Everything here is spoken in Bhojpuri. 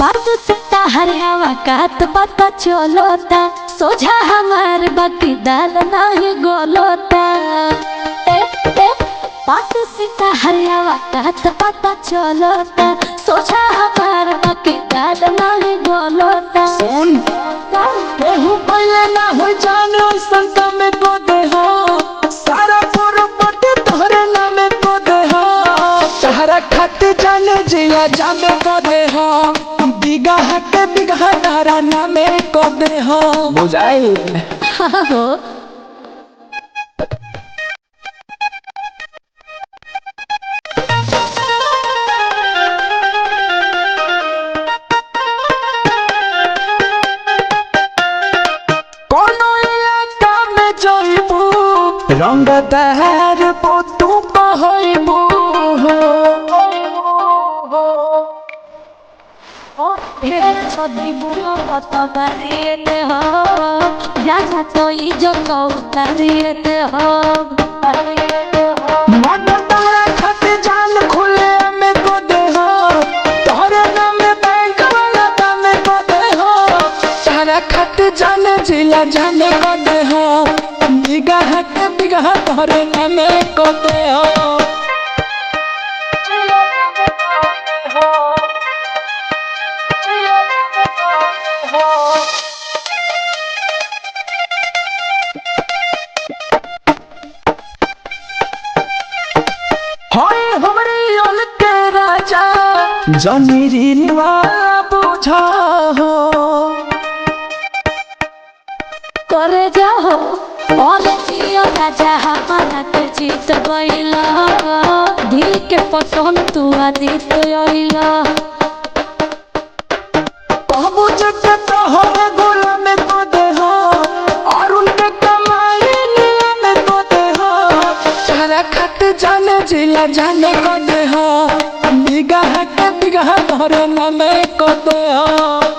बाजू से हवा कात पता चलोता सोझा हमार बाकी दाल नहीं गोलोता। बाजू से हवा कात पता चलोता सोझा हमार बाकी दाल नहीं गोलोता। सुन केहू पहले ना हो जाने संता में को दे हो सारा प्रॉपर्टी तोहरे नामे को दे हो तहरा खाते जाने जिया जामे को दे हो बिगा हटे बिगा तारा नामे को दे हो बुझाई। हाँ हो रंग तहर पोतू कहबू छोदी बुलो पता बरियते हो जाना तो ई जो कौतरियते हो मन तारा खाते जान खुले में को दे हो तोहरे नाम बैंक वाला में को दे हो तारा खाते जाने जिला जाने को दे हो बिगह के बिगह तोहरे नाम को दे हो। हमरी ओल के राजा जमीरी निवा बुझा हो करे जाओ और जियो राजा हमारा के जीत गइला धी के पसंद तू आदित आइला कहबू जग तो होवे गुलाम में को दे हो और उनके कमाई में को दे हो तारा खत जाने जिला जाने को दे हो बिगह के बिगह तोहरे नाम को दे हो।